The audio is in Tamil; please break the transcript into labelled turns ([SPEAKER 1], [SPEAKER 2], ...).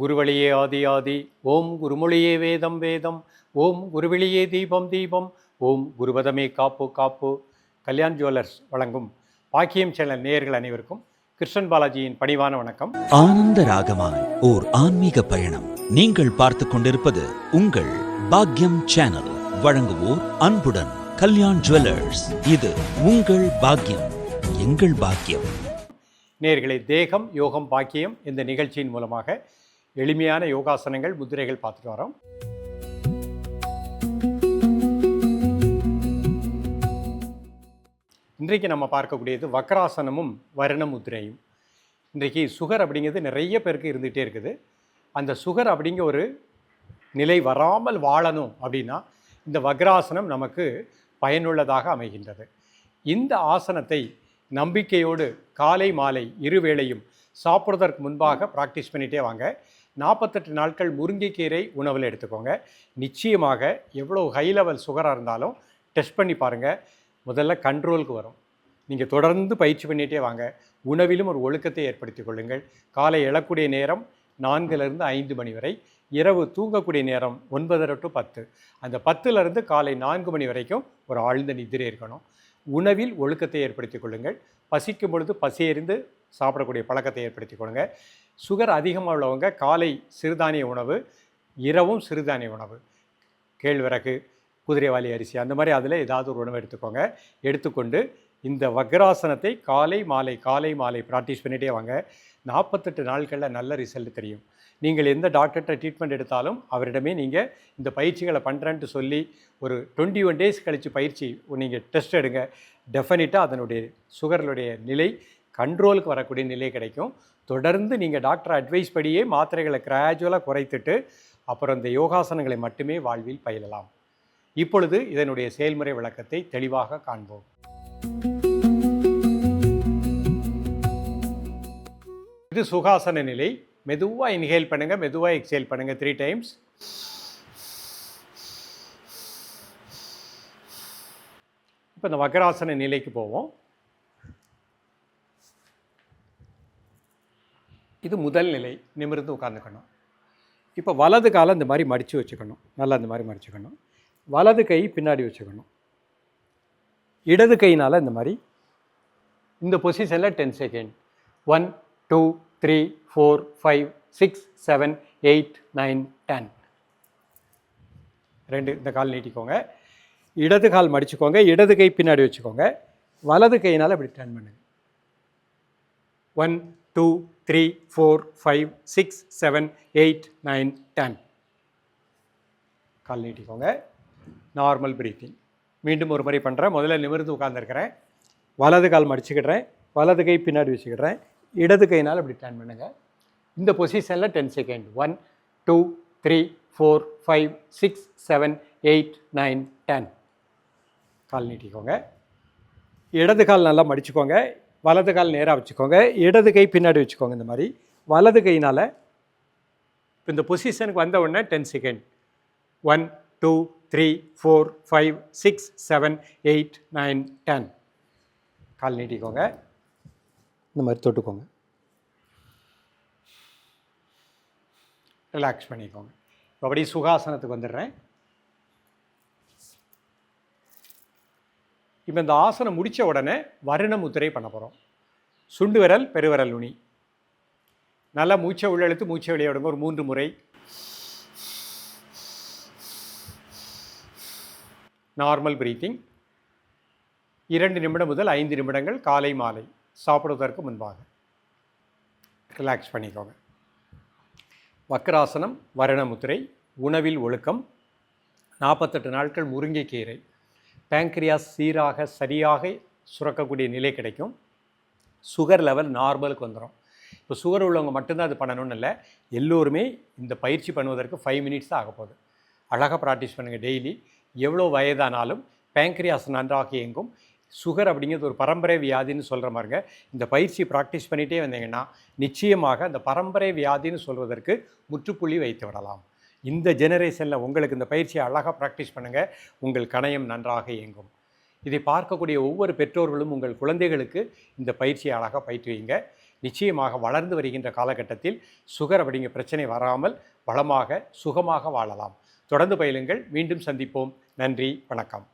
[SPEAKER 1] குருவழியே ஆதி ஆதி, ஓம் குருமொழியே வேதம் வேதம், ஓம் குருவெளியே தீபம் தீபம், ஓம் குருபதமே காப்பு காப்பு. கல்யாண் ஜுவல்லர்ஸ் வழங்கும் பாக்கியம் சேனல் நேயர்கள் அனைவருக்கும் கிருஷ்ணன் பாலாஜியின் பணிவான வணக்கம்.
[SPEAKER 2] ஆனந்த ராகமாய் ஓர் ஆன்மீக பயணம். நீங்கள் பார்த்து கொண்டிருப்பது உங்கள் பாக்கியம் சேனல். வழங்குவோர் அன்புடன் கல்யாண் ஜுவல்லர்ஸ். இது உங்கள் பாக்கியம், எங்கள் பாக்கியம்.
[SPEAKER 1] நேயர்களை, தேகம் யோகம் பாக்கியம் இந்த நிகழ்ச்சியின் மூலமாக எளிமையான யோகாசனங்கள் முத்திரைகள் பார்த்துட்டு வரோம். இன்றைக்கு நம்ம பார்க்கக்கூடியது வக்ராசனமும் வருண முத்திரையும். இன்றைக்கு சுகர் அப்படிங்கிறது நிறைய பேருக்கு இருந்துகிட்டே இருக்குது. அந்த சுகர் அப்படிங்கிற ஒரு நிலை வராமல் வாழணும் அப்படின்னா இந்த வக்ராசனம் நமக்கு பயனுள்ளதாக அமைகின்றது. இந்த ஆசனத்தை நம்பிக்கையோடு காலை மாலை இருவேளையும் சாப்பிட்றதற்கு முன்பாக ப்ராக்டிஸ் பண்ணிகிட்டே வாங்க. 48 நாட்கள் முருங்கைக்கீரை உணவில் எடுத்துக்கோங்க. நிச்சயமாக எவ்வளோ ஹை லெவல் சுகராக இருந்தாலும் டெஸ்ட் பண்ணி பாருங்கள், முதல்ல கண்ட்ரோலுக்கு வரும். நீங்கள் தொடர்ந்து பயிற்சி பண்ணிகிட்டே வாங்க. உணவிலும் ஒரு ஒழுக்கத்தை ஏற்படுத்தி கொள்ளுங்கள். காலை எழக்கூடிய நேரம் 4லிருந்து 5 மணி வரை, இரவு தூங்கக்கூடிய நேரம் 9:30 to 10. அந்த 10லிருந்து காலை 4 மணி வரைக்கும் ஒரு ஆழ்ந்த நிதிரை இருக்கணும். உணவில் ஒழுக்கத்தை ஏற்படுத்தி கொள்ளுங்கள். பசிக்கும் பொழுது பசியறிந்து சாப்பிடக்கூடிய பழக்கத்தை ஏற்படுத்தி கொள்ளுங்க. சுகர் அதிகமாக உள்ளவங்க காலை சிறுதானிய உணவு, இரவும் சிறுதானிய உணவு, கேழ்வரகு, குதிரைவாலி அரிசி, அந்த மாதிரி அதில் ஏதாவது ஒரு உணவு எடுத்துக்கோங்க. எடுத்துக்கொண்டு இந்த வக்ராசனத்தை காலை மாலை ப்ராக்டிஸ் பண்ணிகிட்டே வாங்க. 48 நாட்களில் நல்ல ரிசல்ட் தெரியும். நீங்கள் எந்த டாக்டர்கிட்ட ட்ரீட்மெண்ட் எடுத்தாலும் அவரிடமே நீங்கள் இந்த பயிற்சிகளை பண்ணுறேன்ட்டு சொல்லி ஒரு 21 days கழித்து பயிற்சி நீங்கள் டெஸ்ட் எடுங்க. டெஃபினட்டாக அதனுடைய சுகர்களுடைய நிலை கண்ட்ரோலுக்கு வரக்கூடிய நிலை கிடைக்கும். தொடர்ந்து நீங்கள் டாக்டர் அட்வைஸ் படியே மாத்திரைகளை கிராஜுவலாக குறைத்துட்டு அப்புறம் இந்த யோகாசனங்களை மட்டுமே வாழ்வில் பயிலலாம். இப்பொழுது இதனுடைய செயல்முறை விளக்கத்தை தெளிவாக காண்போம். இது சுகாசன நிலை. மெதுவாக இன்ஹேல் பண்ணுங்கள், மெதுவாக எக்ஸேல் பண்ணுங்கள் 3 times. இப்போ இந்த வக்ராசன நிலைக்கு போவோம். இது முதல் நிலை. நிமிர்ந்து உட்காந்துக்கணும். இப்போ வலது காலை இந்த மாதிரி மடித்து வச்சுக்கணும். நல்லா இந்த மாதிரி மடிச்சுக்கணும். வலது கை பின்னாடி வச்சுக்கணும். இடது கையினால் இந்த மாதிரி இந்த பொசிஷனில் 10 செகண்ட். 1 2 3 4 5 6 7 8 9 10. 2 இந்த கால் நீட்டிக்கோங்க. இடது கால் மடிச்சுக்கோங்க. இடது கை பின்னாடி வச்சுக்கோங்க. வலது கையினால் இப்படி டர்ன் பண்ணுங்க. 1 2 3 4 5 6 7 8 9 10. கால் நீட்டிக்கோங்க. Normal breathing. மீண்டும் ஒரு முறை பண்ணுறேன். முதல்ல நிமிர்ந்து உட்காந்துருக்கிறேன். வலது கால் மடிச்சுக்கிடுறேன். வலது கை பின்னாடி வச்சுக்கிடுறேன். இடது கையினால் இப்படி டர்ன் பண்ணுங்கள். இந்த பொசிஷனில் 10 செகண்ட். 1 2 3 4 5 6 7 8 9 10. கால் நீட்டிக்கோங்க. இடது கால் நல்லா மடிச்சுக்கோங்க. வலது கால் நேராக வச்சுக்கோங்க. இடது கை பின்னாடி வச்சுக்கோங்க. இந்த மாதிரி வலது கையினால் இப்போ இந்த பொசிஷனுக்கு வந்த உடனே 10 செகண்ட். 1 2 3 4 5 6 7 8 9 10. கால் நீட்டிக்கோங்க. இந்த மாதிரி தொட்டுக்கோங்க. ரிலாக்ஸ் பண்ணிக்கோங்க. இப்போ அப்படி சுகாசனத்துக்கு வந்துடுறேன். இப்போ இந்த ஆசனம் முடித்த உடனே வருண முத்திரை பண்ண போகிறோம். சுண்டு விரல், பெருவிரல் நுனி. நல்லா மூச்சை உள்ளெழுத்து மூச்சை வெளியே விடுங்க ஒரு 3 முறை. Normal breathing. 2 நிமிடம் முதல் 5 நிமிடங்கள் காலை மாலை சாப்பிடுவதற்கு முன்பாக ரிலாக்ஸ் பண்ணிக்கோங்க. வக்ராசனம், வருண முத்திரை, உணவில் ஒழுக்கம், 48 நாட்கள் முருங்கைக்கீரை. பேங்க்ரியாஸ் சீராக சரியாக சுரக்கக்கூடிய நிலை கிடைக்கும். சுகர் லெவல் நார்மலுக்கு வந்துடும். இப்போ சுகர் உள்ளவங்க மட்டும்தான் அது பண்ணணும்னு இல்லை, எல்லோருமே இந்த பயிற்சி பண்ணுவதற்கு 5 minutes தான் ஆக போகுது. அழகாக ப்ராக்டிஸ் பண்ணுங்கள் டெய்லி. எவ்வளோ வயதானாலும் பேங்க்ரியாஸ் நன்றாக இயங்கும். சுகர் அப்படிங்கிறது ஒரு பரம்பரை வியாதின்னு சொல்கிற மாதிரிங்க. இந்த பயிற்சி ப்ராக்டிஸ் பண்ணிகிட்டே வந்தீங்கன்னா நிச்சயமாக அந்த பரம்பரை வியாதின்னு சொல்வதற்கு முற்றுப்புள்ளி வைத்து விடலாம். இந்த ஜெனரேஷனில் உங்களுக்கு இந்த பயிற்சியை அழகாக ப்ராக்டிஸ் பண்ணுங்கள். உங்கள் கணையம் நன்றாக இயங்கும். இதை பார்க்கக்கூடிய ஒவ்வொரு பெற்றோர்களும் உங்கள் குழந்தைகளுக்கு இந்த பயிற்சியை அழகாக பயிற்றுவீங்க. நிச்சயமாக வளர்ந்து வருகின்ற காலகட்டத்தில் சுகர் அப்படிங்கிற பிரச்சனை வராமல் வளமாக சுகமாக வாழலாம். தொடர்ந்து பயிலுங்கள். மீண்டும் சந்திப்போம். நன்றி, வணக்கம்.